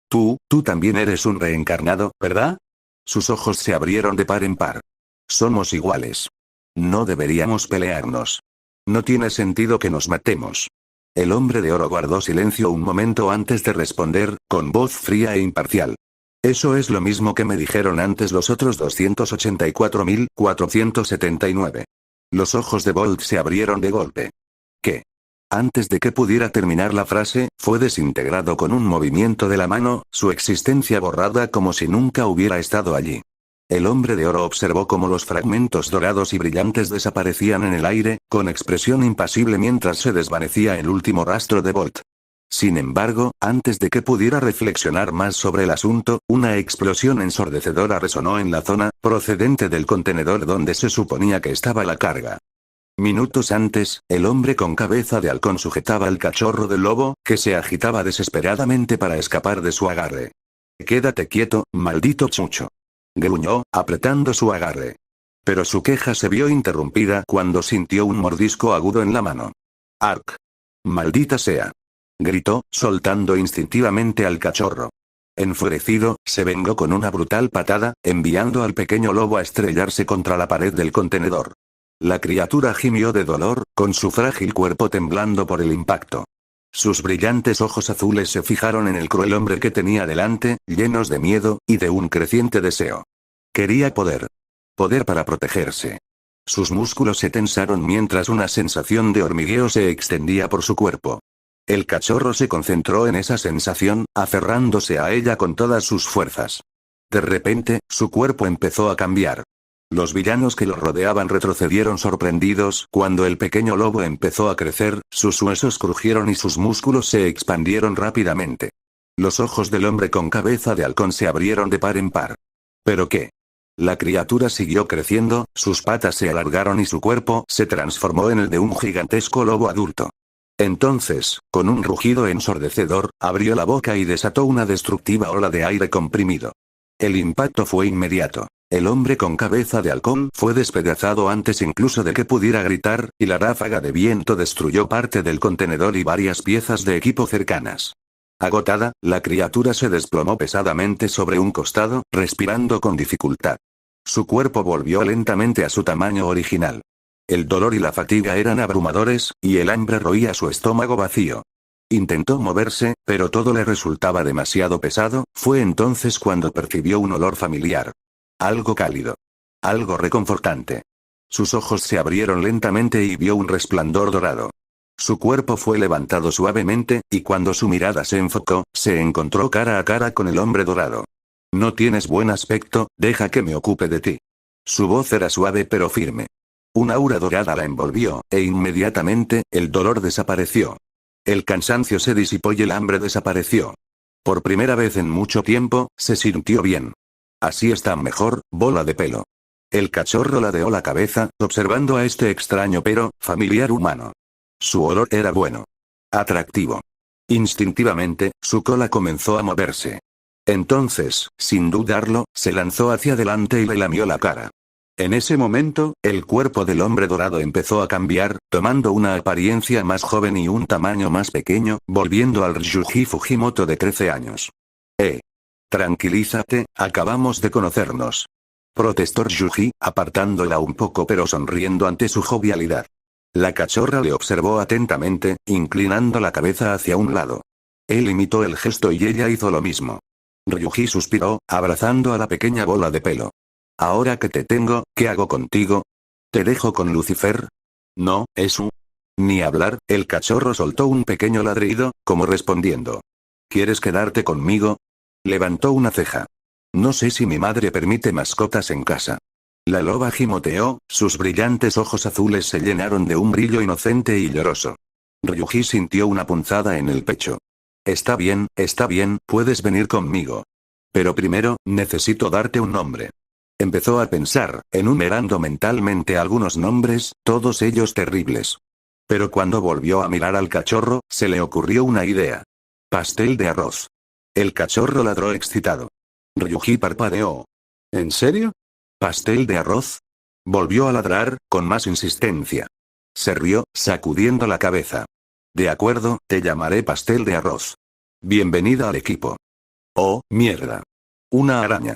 Tú también eres un reencarnado, ¿verdad?» Sus ojos se abrieron de par en par. «Somos iguales. No deberíamos pelearnos. No tiene sentido que nos matemos». El hombre de oro guardó silencio un momento antes de responder, con voz fría e imparcial. «Eso es lo mismo que me dijeron antes los otros 284.479». Los ojos de Bolt se abrieron de golpe. «¿Qué?» Antes de que pudiera terminar la frase, fue desintegrado con un movimiento de la mano, su existencia borrada como si nunca hubiera estado allí. El hombre de oro observó cómo los fragmentos dorados y brillantes desaparecían en el aire, con expresión impasible mientras se desvanecía el último rastro de Bolt. Sin embargo, antes de que pudiera reflexionar más sobre el asunto, una explosión ensordecedora resonó en la zona, procedente del contenedor donde se suponía que estaba la carga. Minutos antes, el hombre con cabeza de halcón sujetaba al cachorro del lobo, que se agitaba desesperadamente para escapar de su agarre. «Quédate quieto, maldito chucho», gruñó, apretando su agarre. Pero su queja se vio interrumpida cuando sintió un mordisco agudo en la mano. «¡Arc! ¡Maldita sea!», gritó, soltando instintivamente al cachorro. Enfurecido, se vengó con una brutal patada, enviando al pequeño lobo a estrellarse contra la pared del contenedor. La criatura gimió de dolor, con su frágil cuerpo temblando por el impacto. Sus brillantes ojos azules se fijaron en el cruel hombre que tenía delante, llenos de miedo, y de un creciente deseo. Quería poder. Poder para protegerse. Sus músculos se tensaron mientras una sensación de hormigueo se extendía por su cuerpo. El cachorro se concentró en esa sensación, aferrándose a ella con todas sus fuerzas. De repente, su cuerpo empezó a cambiar. Los villanos que lo rodeaban retrocedieron sorprendidos cuando el pequeño lobo empezó a crecer, sus huesos crujieron y sus músculos se expandieron rápidamente. Los ojos del hombre con cabeza de halcón se abrieron de par en par. ¿Pero qué? La criatura siguió creciendo, sus patas se alargaron y su cuerpo se transformó en el de un gigantesco lobo adulto. Entonces, con un rugido ensordecedor, abrió la boca y desató una destructiva ola de aire comprimido. El impacto fue inmediato. El hombre con cabeza de halcón fue despedazado antes incluso de que pudiera gritar, y la ráfaga de viento destruyó parte del contenedor y varias piezas de equipo cercanas. Agotada, la criatura se desplomó pesadamente sobre un costado, respirando con dificultad. Su cuerpo volvió lentamente a su tamaño original. El dolor y la fatiga eran abrumadores, y el hambre roía su estómago vacío. Intentó moverse, pero todo le resultaba demasiado pesado. Fue entonces cuando percibió un olor familiar. Algo cálido. Algo reconfortante. Sus ojos se abrieron lentamente y vio un resplandor dorado. Su cuerpo fue levantado suavemente, y cuando su mirada se enfocó, se encontró cara a cara con el hombre dorado. «No tienes buen aspecto, deja que me ocupe de ti». Su voz era suave pero firme. Un aura dorada la envolvió, e inmediatamente, el dolor desapareció. El cansancio se disipó y el hambre desapareció. Por primera vez en mucho tiempo, se sintió bien. «Así está mejor, bola de pelo». El cachorro ladeó la cabeza, observando a este extraño pero familiar humano. Su olor era bueno. Atractivo. Instintivamente, su cola comenzó a moverse. Entonces, sin dudarlo, se lanzó hacia adelante y le lamió la cara. En ese momento, el cuerpo del hombre dorado empezó a cambiar, tomando una apariencia más joven y un tamaño más pequeño, volviendo al Ryuji Fujimoto de 13 años. Tranquilízate, acabamos de conocernos», protestó Ryuji, apartándola un poco pero sonriendo ante su jovialidad. La cachorra le observó atentamente, inclinando la cabeza hacia un lado. Él imitó el gesto y ella hizo lo mismo. Ryuji suspiró, abrazando a la pequeña bola de pelo. «Ahora que te tengo, ¿qué hago contigo? ¿Te dejo con Lucifer?» «No, eso». Ni hablar, el cachorro soltó un pequeño ladrido, como respondiendo. «¿Quieres quedarte conmigo?» Levantó una ceja. «No sé si mi madre permite mascotas en casa». La loba gimoteó, sus brillantes ojos azules se llenaron de un brillo inocente y lloroso. Ryuji sintió una punzada en el pecho. Está bien, puedes venir conmigo. Pero primero, necesito darte un nombre». Empezó a pensar, enumerando mentalmente algunos nombres, todos ellos terribles. Pero cuando volvió a mirar al cachorro, se le ocurrió una idea. «Pastel de arroz». El cachorro ladró excitado. Ryuji parpadeó. «¿En serio? ¿Pastel de arroz?». Volvió a ladrar, con más insistencia. Se rió, sacudiendo la cabeza. «De acuerdo, te llamaré pastel de arroz. Bienvenida al equipo». «Oh, mierda. Una araña».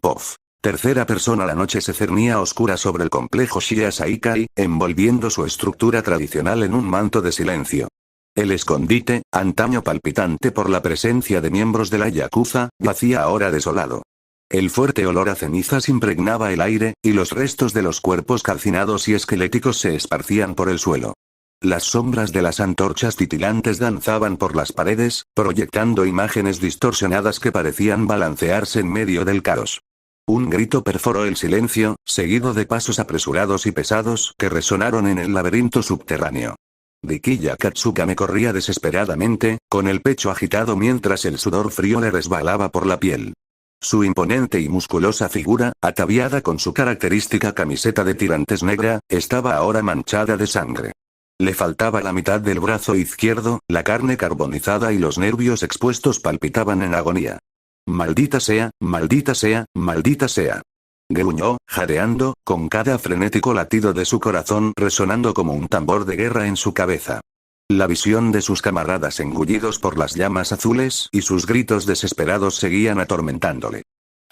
«Pof». Tercera persona. La noche se cernía oscura sobre el complejo Shia Saikai, envolviendo su estructura tradicional en un manto de silencio. El escondite, antaño palpitante por la presencia de miembros de la Yakuza, yacía ahora desolado. El fuerte olor a cenizas impregnaba el aire, y los restos de los cuerpos calcinados y esqueléticos se esparcían por el suelo. Las sombras de las antorchas titilantes danzaban por las paredes, proyectando imágenes distorsionadas que parecían balancearse en medio del caos. Un grito perforó el silencio, seguido de pasos apresurados y pesados que resonaron en el laberinto subterráneo. Rikiya Katsukame corría desesperadamente, con el pecho agitado mientras el sudor frío le resbalaba por la piel. Su imponente y musculosa figura, ataviada con su característica camiseta de tirantes negra, estaba ahora manchada de sangre. Le faltaba la mitad del brazo izquierdo, la carne carbonizada y los nervios expuestos palpitaban en agonía. Maldita sea, maldita sea, maldita sea. Gruñó, jadeando, con cada frenético latido de su corazón resonando como un tambor de guerra en su cabeza. La visión de sus camaradas engullidos por las llamas azules y sus gritos desesperados seguían atormentándole.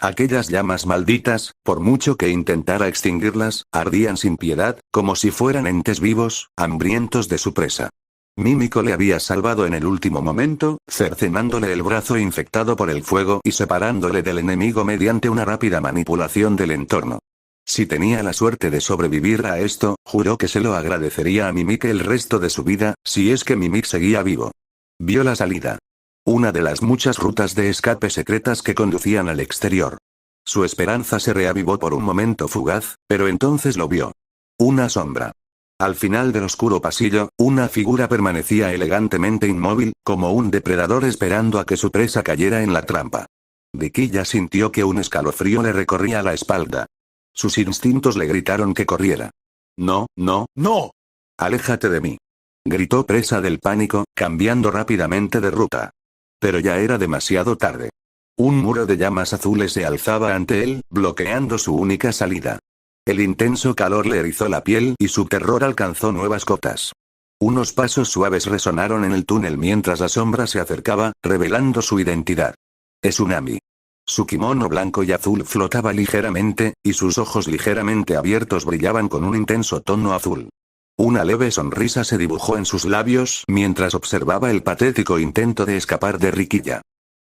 Aquellas llamas malditas, por mucho que intentara extinguirlas, ardían sin piedad, como si fueran entes vivos, hambrientos de su presa. Mímico le había salvado en el último momento, cercenándole el brazo infectado por el fuego y separándole del enemigo mediante una rápida manipulación del entorno. Si tenía la suerte de sobrevivir a esto, juró que se lo agradecería a Mimic el resto de su vida, si es que Mimic seguía vivo. Vio la salida. Una de las muchas rutas de escape secretas que conducían al exterior. Su esperanza se reavivó por un momento fugaz, pero entonces lo vio. Una sombra. Al final del oscuro pasillo, una figura permanecía elegantemente inmóvil, como un depredador esperando a que su presa cayera en la trampa. Viquilla sintió que un escalofrío le recorría la espalda. Sus instintos le gritaron que corriera. No, no, no. Aléjate de mí. Gritó presa del pánico, cambiando rápidamente de ruta. Pero ya era demasiado tarde. Un muro de llamas azules se alzaba ante él, bloqueando su única salida. El intenso calor le erizó la piel y su terror alcanzó nuevas cotas. Unos pasos suaves resonaron en el túnel mientras la sombra se acercaba, revelando su identidad. Tsunami. Su kimono blanco y azul flotaba ligeramente, y sus ojos ligeramente abiertos brillaban con un intenso tono azul. Una leve sonrisa se dibujó en sus labios mientras observaba el patético intento de escapar de Riquilla.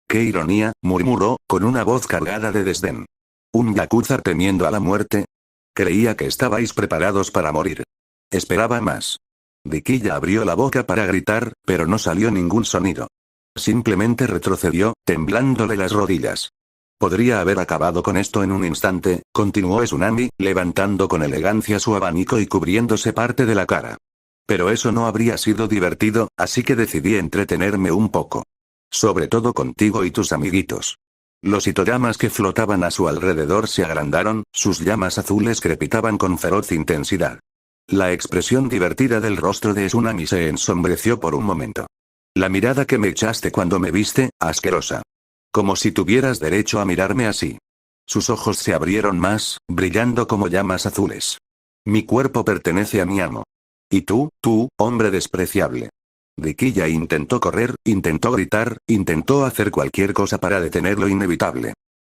¡Qué ironía!, murmuró, con una voz cargada de desdén. ¿Un yakuza temiendo a la muerte? Creía que estabais preparados para morir. Esperaba más. Riquilla abrió la boca para gritar, pero no salió ningún sonido. Simplemente retrocedió, temblándole las rodillas. Podría haber acabado con esto en un instante, continuó Tsunami, levantando con elegancia su abanico y cubriéndose parte de la cara. Pero eso no habría sido divertido, así que decidí entretenerme un poco. Sobre todo contigo y tus amiguitos. Los hitoyamas que flotaban a su alrededor se agrandaron, sus llamas azules crepitaban con feroz intensidad. La expresión divertida del rostro de Tsunami se ensombreció por un momento. La mirada que me echaste cuando me viste, asquerosa. Como si tuvieras derecho a mirarme así. Sus ojos se abrieron más, brillando como llamas azules. Mi cuerpo pertenece a mi amo. Y tú, hombre despreciable. Riquilla intentó correr, intentó gritar, intentó hacer cualquier cosa para detener lo inevitable.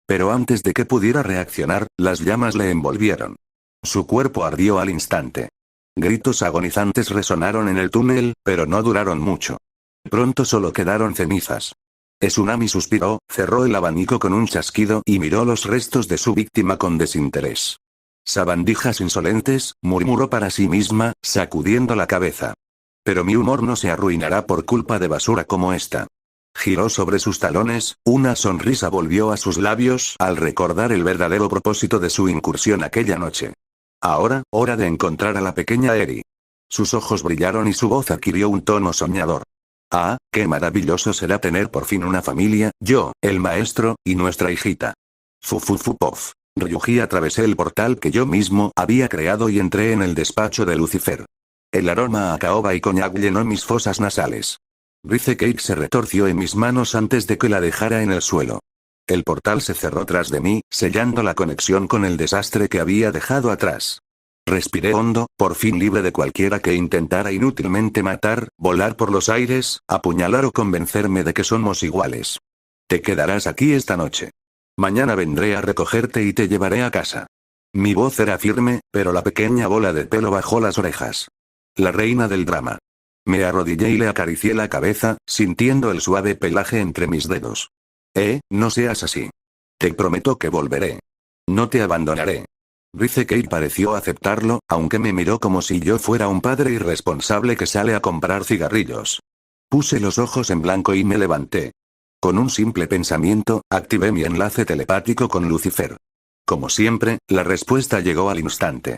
Pero antes de que pudiera reaccionar, las llamas le envolvieron. Su cuerpo ardió al instante. Gritos agonizantes resonaron en el túnel, pero no duraron mucho. Pronto solo quedaron cenizas. Tsunami suspiró, cerró el abanico con un chasquido y miró los restos de su víctima con desinterés. Sabandijas insolentes, murmuró para sí misma, sacudiendo la cabeza. Pero mi humor no se arruinará por culpa de basura como esta. Giró sobre sus talones, una sonrisa volvió a sus labios al recordar el verdadero propósito de su incursión aquella noche. Ahora, hora de encontrar a la pequeña Eri. Sus ojos brillaron y su voz adquirió un tono soñador. Ah, qué maravilloso será tener por fin una familia, yo, el maestro, y nuestra hijita. Fufufupof. Ryuji atravesé el portal que yo mismo había creado y entré en el despacho de Lucifer. El aroma a caoba y coñac llenó mis fosas nasales. Rice Cake se retorció en mis manos antes de que la dejara en el suelo. El portal se cerró tras de mí, sellando la conexión con el desastre que había dejado atrás. Respiré hondo, por fin libre de cualquiera que intentara inútilmente matar, volar por los aires, apuñalar o convencerme de que somos iguales. Te quedarás aquí esta noche. Mañana vendré a recogerte y te llevaré a casa. Mi voz era firme, pero la pequeña bola de pelo bajó las orejas. La reina del drama. Me arrodillé y le acaricié la cabeza, sintiendo el suave pelaje entre mis dedos. No seas así. Te prometo que volveré. No te abandonaré. Rice Cake pareció aceptarlo, aunque me miró como si yo fuera un padre irresponsable que sale a comprar cigarrillos. Puse los ojos en blanco y me levanté. Con un simple pensamiento, activé mi enlace telepático con Lucifer. Como siempre, la respuesta llegó al instante.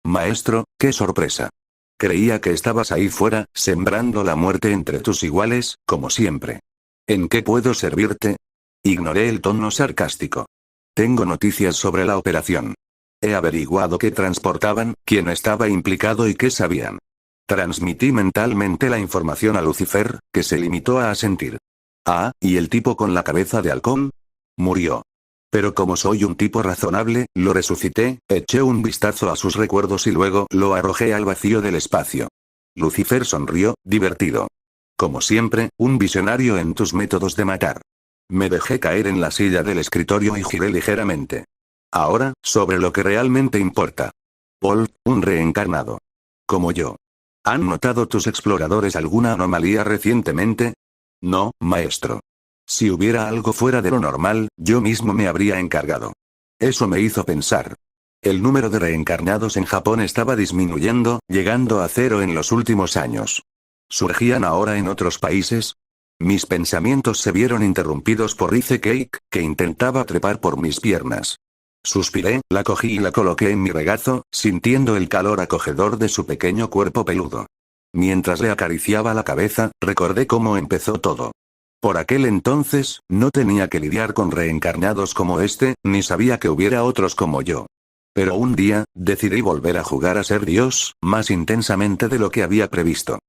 Maestro, qué sorpresa. Creía que estabas ahí fuera, sembrando la muerte entre tus iguales, como siempre. ¿En qué puedo servirte? Ignoré el tono sarcástico. Tengo noticias sobre la operación. He averiguado qué transportaban, quién estaba implicado y qué sabían. Transmití mentalmente la información a Lucifer, que se limitó a asentir. Ah, ¿y el tipo con la cabeza de halcón? Murió. Pero como soy un tipo razonable, lo resucité, eché un vistazo a sus recuerdos y luego lo arrojé al vacío del espacio. Lucifer sonrió, divertido. Como siempre, un visionario en tus métodos de matar. Me dejé caer en la silla del escritorio y giré ligeramente. Ahora, sobre lo que realmente importa. Paul, un reencarnado. Como yo. ¿Han notado tus exploradores alguna anomalía recientemente? No, maestro. Si hubiera algo fuera de lo normal, yo mismo me habría encargado. Eso me hizo pensar. El número de reencarnados en Japón estaba disminuyendo, llegando a 0 en los últimos años. ¿Surgían ahora en otros países? Mis pensamientos se vieron interrumpidos por Rice Cake, que intentaba trepar por mis piernas. Suspiré, la cogí y la coloqué en mi regazo, sintiendo el calor acogedor de su pequeño cuerpo peludo. Mientras le acariciaba la cabeza, recordé cómo empezó todo. Por aquel entonces, no tenía que lidiar con reencarnados como este, ni sabía que hubiera otros como yo. Pero un día, decidí volver a jugar a ser Dios, más intensamente de lo que había previsto.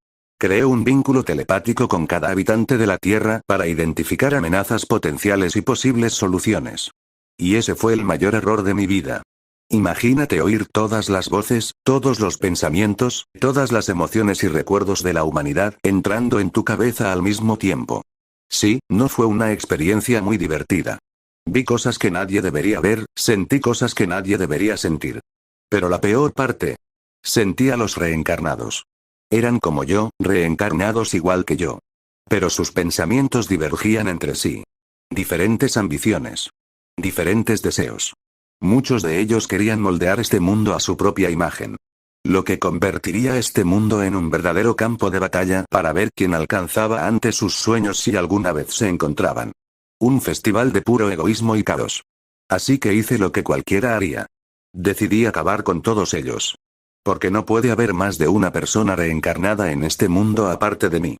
Creé un vínculo telepático con cada habitante de la Tierra para identificar amenazas potenciales y posibles soluciones. Y ese fue el mayor error de mi vida. Imagínate oír todas las voces, todos los pensamientos, todas las emociones y recuerdos de la humanidad entrando en tu cabeza al mismo tiempo. Sí, no fue una experiencia muy divertida. Vi cosas que nadie debería ver, sentí cosas que nadie debería sentir. Pero la peor parte. Sentí a los reencarnados. Eran como yo, reencarnados igual que yo. Pero sus pensamientos divergían entre sí. Diferentes ambiciones. Diferentes deseos. Muchos de ellos querían moldear este mundo a su propia imagen. Lo que convertiría este mundo en un verdadero campo de batalla para ver quién alcanzaba antes sus sueños si alguna vez se encontraban. Un festival de puro egoísmo y caos. Así que hice lo que cualquiera haría. Decidí acabar con todos ellos. Porque no puede haber más de una persona reencarnada en este mundo aparte de mí.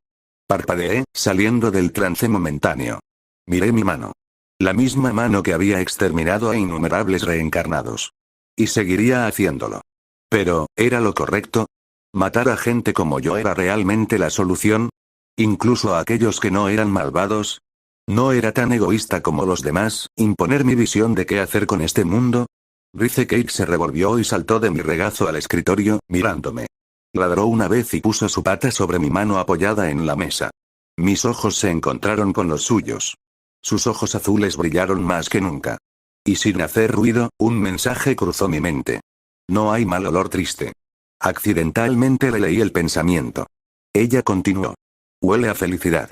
Parpadeé, saliendo del trance momentáneo. Miré mi mano. La misma mano que había exterminado a innumerables reencarnados. Y seguiría haciéndolo. Pero, ¿era lo correcto? ¿Matar a gente como yo era realmente la solución? ¿Incluso a aquellos que no eran malvados? ¿No era tan egoísta como los demás, imponer mi visión de qué hacer con este mundo? Rice Cake se revolvió y saltó de mi regazo al escritorio, mirándome. Ladró una vez y puso su pata sobre mi mano apoyada en la mesa. Mis ojos se encontraron con los suyos. Sus ojos azules brillaron más que nunca. Y sin hacer ruido, un mensaje cruzó mi mente. No hay mal olor triste. Accidentalmente le leí el pensamiento. Ella continuó. Huele a felicidad.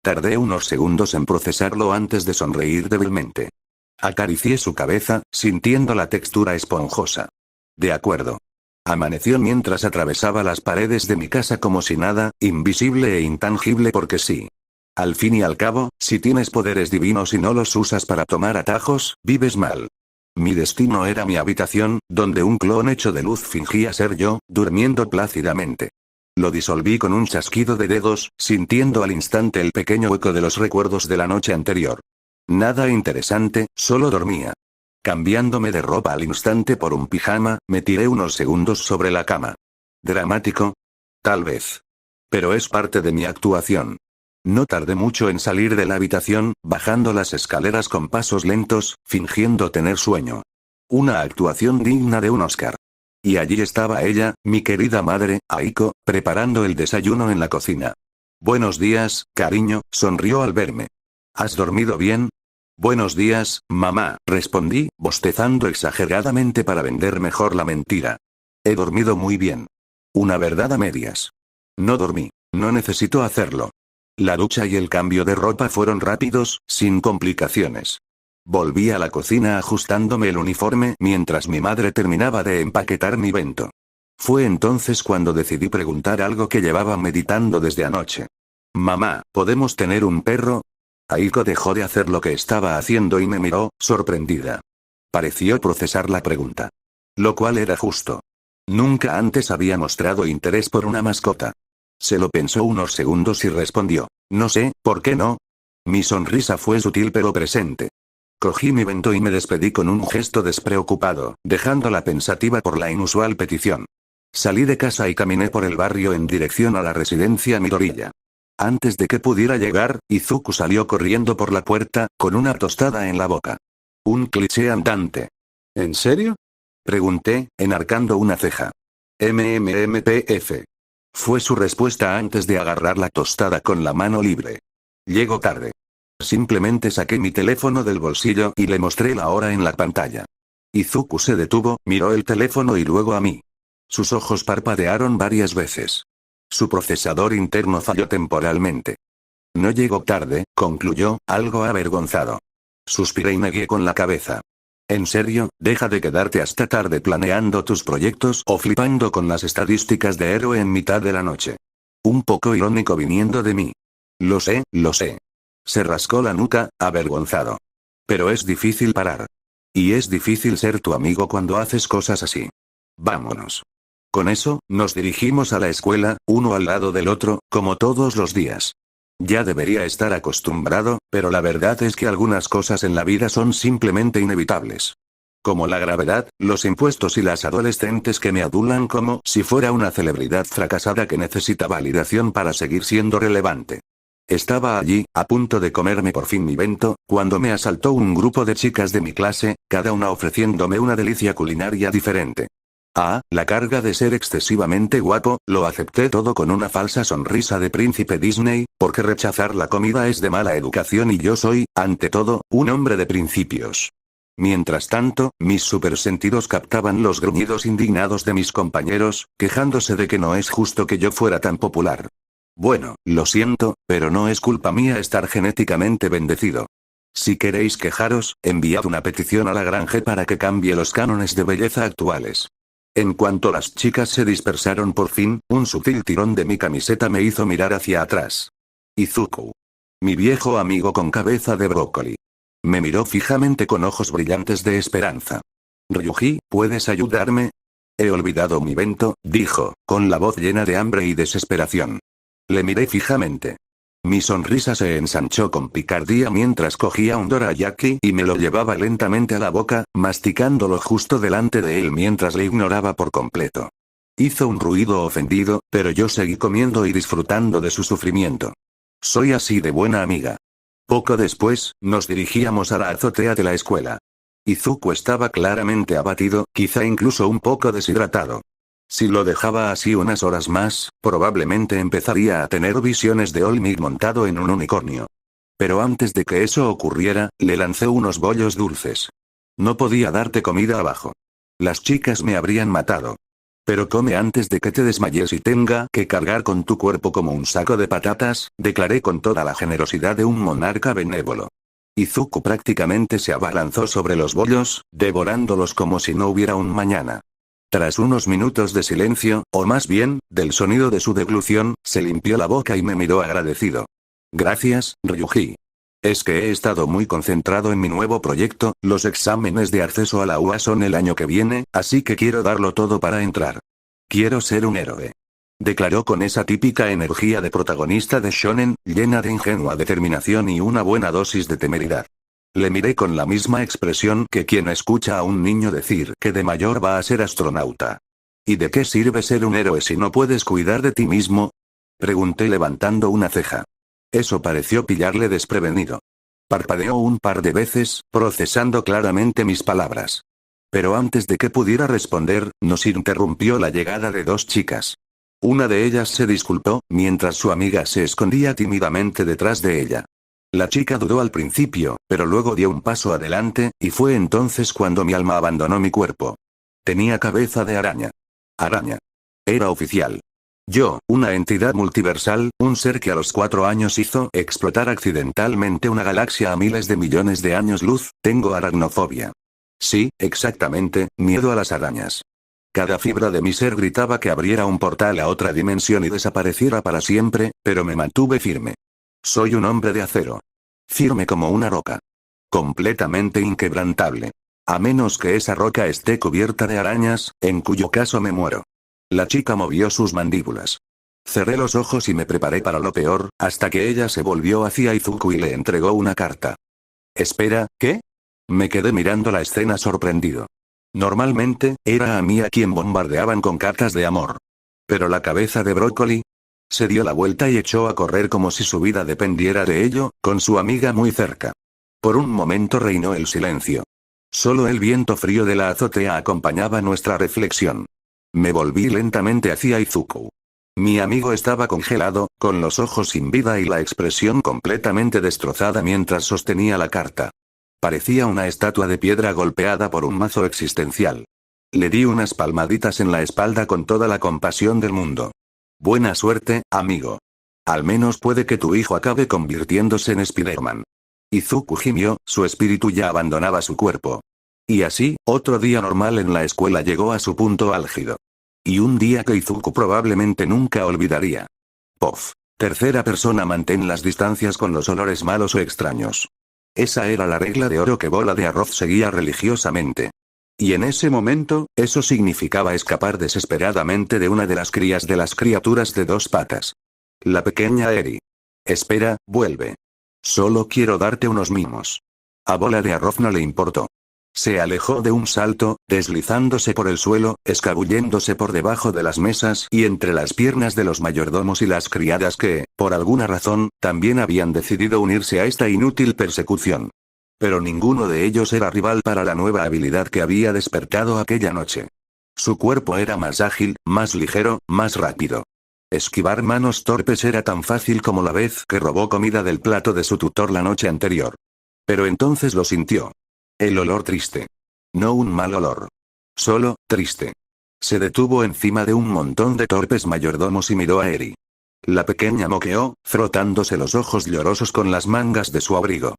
Tardé unos segundos en procesarlo antes de sonreír débilmente. Acaricié su cabeza, sintiendo la textura esponjosa. De acuerdo. Amaneció mientras atravesaba las paredes de mi casa como si nada, invisible e intangible porque sí. Al fin y al cabo, si tienes poderes divinos y no los usas para tomar atajos, vives mal. Mi destino era mi habitación, donde un clon hecho de luz fingía ser yo, durmiendo plácidamente. Lo disolví con un chasquido de dedos, sintiendo al instante el pequeño hueco de los recuerdos de la noche anterior. Nada interesante, solo dormía. Cambiándome de ropa al instante por un pijama, me tiré unos segundos sobre la cama. ¿Dramático? Tal vez. Pero es parte de mi actuación. No tardé mucho en salir de la habitación, bajando las escaleras con pasos lentos, fingiendo tener sueño. Una actuación digna de un Oscar. Y allí estaba ella, mi querida madre, Aiko, preparando el desayuno en la cocina. Buenos días, cariño, sonrió al verme. ¿Has dormido bien? Buenos días, mamá, respondí, bostezando exageradamente para vender mejor la mentira. He dormido muy bien. Una verdad a medias. No dormí. No necesito hacerlo. La ducha y el cambio de ropa fueron rápidos, sin complicaciones. Volví a la cocina ajustándome el uniforme mientras mi madre terminaba de empaquetar mi bento. Fue entonces cuando decidí preguntar algo que llevaba meditando desde anoche. Mamá, ¿podemos tener un perro? Aiko dejó de hacer lo que estaba haciendo y me miró, sorprendida. Pareció procesar la pregunta. Lo cual era justo. Nunca antes había mostrado interés por una mascota. Se lo pensó unos segundos y respondió. No sé, ¿por qué no? Mi sonrisa fue sutil pero presente. Cogí mi bento y me despedí con un gesto despreocupado, dejándola pensativa por la inusual petición. Salí de casa y caminé por el barrio en dirección a la residencia Midoriya. Antes de que pudiera llegar, Izuku salió corriendo por la puerta, con una tostada en la boca. Un cliché andante. ¿En serio? Pregunté, enarcando una ceja. MMMPF. Fue su respuesta antes de agarrar la tostada con la mano libre. Llego tarde. Simplemente saqué mi teléfono del bolsillo y le mostré la hora en la pantalla. Izuku se detuvo, miró el teléfono y luego a mí. Sus ojos parpadearon varias veces. Su procesador interno falló temporalmente. No llegó tarde, concluyó, algo avergonzado. Suspiré y negué con la cabeza. ¿En serio, deja de quedarte hasta tarde planeando tus proyectos o flipando con las estadísticas de héroe en mitad de la noche? Un poco irónico viniendo de mí. Lo sé, lo sé. Se rascó la nuca, avergonzado. Pero es difícil parar. Y es difícil ser tu amigo cuando haces cosas así. Vámonos. Con eso, nos dirigimos a la escuela, uno al lado del otro, como todos los días. Ya debería estar acostumbrado, pero la verdad es que algunas cosas en la vida son simplemente inevitables. Como la gravedad, los impuestos y las adolescentes que me adulan como si fuera una celebridad fracasada que necesita validación para seguir siendo relevante. Estaba allí, a punto de comerme por fin mi bento, cuando me asaltó un grupo de chicas de mi clase, cada una ofreciéndome una delicia culinaria diferente. La carga de ser excesivamente guapo, lo acepté todo con una falsa sonrisa de príncipe Disney, porque rechazar la comida es de mala educación y yo soy, ante todo, un hombre de principios. Mientras tanto, mis supersentidos captaban los gruñidos indignados de mis compañeros, quejándose de que no es justo que yo fuera tan popular. Bueno, lo siento, pero no es culpa mía estar genéticamente bendecido. Si queréis quejaros, enviad una petición a la Gran G para que cambie los cánones de belleza actuales. En cuanto las chicas se dispersaron por fin, un sutil tirón de mi camiseta me hizo mirar hacia atrás. Izuku. Mi viejo amigo con cabeza de brócoli. Me miró fijamente con ojos brillantes de esperanza. Ryuji, ¿puedes ayudarme? He olvidado mi bento, dijo, con la voz llena de hambre y desesperación. Le miré fijamente. Mi sonrisa se ensanchó con picardía mientras cogía un dorayaki y me lo llevaba lentamente a la boca, masticándolo justo delante de él mientras le ignoraba por completo. Hizo un ruido ofendido, pero yo seguí comiendo y disfrutando de su sufrimiento. Soy así de buena amiga. Poco después, nos dirigíamos a la azotea de la escuela. Izuku estaba claramente abatido, quizá incluso un poco deshidratado. Si lo dejaba así unas horas más, probablemente empezaría a tener visiones de Olmig montado en un unicornio. Pero antes de que eso ocurriera, le lancé unos bollos dulces. No podía darte comida abajo. Las chicas me habrían matado. Pero come antes de que te desmayes y tenga que cargar con tu cuerpo como un saco de patatas, declaré con toda la generosidad de un monarca benévolo. Izuku prácticamente se abalanzó sobre los bollos, devorándolos como si no hubiera un mañana. Tras unos minutos de silencio, o más bien, del sonido de su deglución, se limpió la boca y me miró agradecido. Gracias, Ryuji. Es que he estado muy concentrado en mi nuevo proyecto, los exámenes de acceso a la UA son el año que viene, así que quiero darlo todo para entrar. Quiero ser un héroe. Declaró con esa típica energía de protagonista de shonen, llena de ingenua determinación y una buena dosis de temeridad. Le miré con la misma expresión que quien escucha a un niño decir que de mayor va a ser astronauta. ¿Y de qué sirve ser un héroe si no puedes cuidar de ti mismo? Pregunté levantando una ceja. Eso pareció pillarle desprevenido. Parpadeó un par de veces, procesando claramente mis palabras. Pero antes de que pudiera responder, nos interrumpió la llegada de dos chicas. Una de ellas se disculpó, mientras su amiga se escondía tímidamente detrás de ella. La chica dudó al principio, pero luego dio un paso adelante, y fue entonces cuando mi alma abandonó mi cuerpo. Tenía cabeza de araña. Araña. Era oficial. Yo, una entidad multiversal, un ser que a los 4 años hizo explotar accidentalmente una galaxia a miles de millones de años luz, tengo aracnofobia. Sí, exactamente, miedo a las arañas. Cada fibra de mi ser gritaba que abriera un portal a otra dimensión y desapareciera para siempre, pero me mantuve firme. Soy un hombre de acero. Firme como una roca. Completamente inquebrantable. A menos que esa roca esté cubierta de arañas, en cuyo caso me muero. La chica movió sus mandíbulas. Cerré los ojos y me preparé para lo peor, hasta que ella se volvió hacia Izuku y le entregó una carta. Espera, ¿qué? Me quedé mirando la escena sorprendido. Normalmente, era a mí a quien bombardeaban con cartas de amor. Pero la cabeza de Brócoli se dio la vuelta y echó a correr como si su vida dependiera de ello, con su amiga muy cerca. Por un momento reinó el silencio. Solo el viento frío de la azotea acompañaba nuestra reflexión. Me volví lentamente hacia Izuku. Mi amigo estaba congelado, con los ojos sin vida y la expresión completamente destrozada mientras sostenía la carta. Parecía una estatua de piedra golpeada por un mazo existencial. Le di unas palmaditas en la espalda con toda la compasión del mundo. Buena suerte, amigo. Al menos puede que tu hijo acabe convirtiéndose en Spider-Man. Izuku gimió, su espíritu ya abandonaba su cuerpo. Y así, otro día normal en la escuela llegó a su punto álgido. Y un día que Izuku probablemente nunca olvidaría. Pof. Tercera persona, mantén las distancias con los olores malos o extraños. Esa era la regla de oro que Bola de Arroz seguía religiosamente. Y en ese momento, eso significaba escapar desesperadamente de una de las crías de las criaturas de dos patas. La pequeña Eri. Espera, vuelve. Solo quiero darte unos mimos. A Bola de Arroz no le importó. Se alejó de un salto, deslizándose por el suelo, escabulléndose por debajo de las mesas y entre las piernas de los mayordomos y las criadas que, por alguna razón, también habían decidido unirse a esta inútil persecución. Pero ninguno de ellos era rival para la nueva habilidad que había despertado aquella noche. Su cuerpo era más ágil, más ligero, más rápido. Esquivar manos torpes era tan fácil como la vez que robó comida del plato de su tutor la noche anterior. Pero entonces lo sintió. El olor triste. No un mal olor. Solo, triste. Se detuvo encima de un montón de torpes mayordomos y miró a Eri. La pequeña moqueó, frotándose los ojos llorosos con las mangas de su abrigo.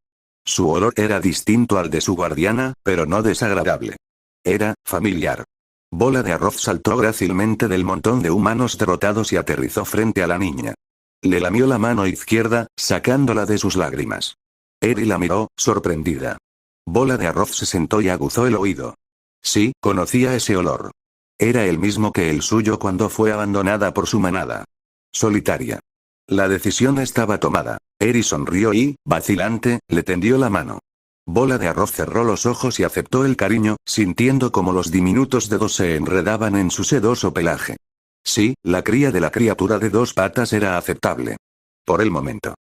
Su olor era distinto al de su guardiana, pero no desagradable. Era familiar. Bola de Arroz saltó grácilmente del montón de humanos derrotados y aterrizó frente a la niña. Le lamió la mano izquierda, sacándola de sus lágrimas. Eri la miró, sorprendida. Bola de Arroz se sentó y aguzó el oído. Sí, conocía ese olor. Era el mismo que el suyo cuando fue abandonada por su manada. Solitaria. La decisión estaba tomada. Eri sonrió y, vacilante, le tendió la mano. Bola de Arroz cerró los ojos y aceptó el cariño, sintiendo como los diminutos dedos se enredaban en su sedoso pelaje. Sí, la cría de la criatura de dos patas era aceptable. Por el momento.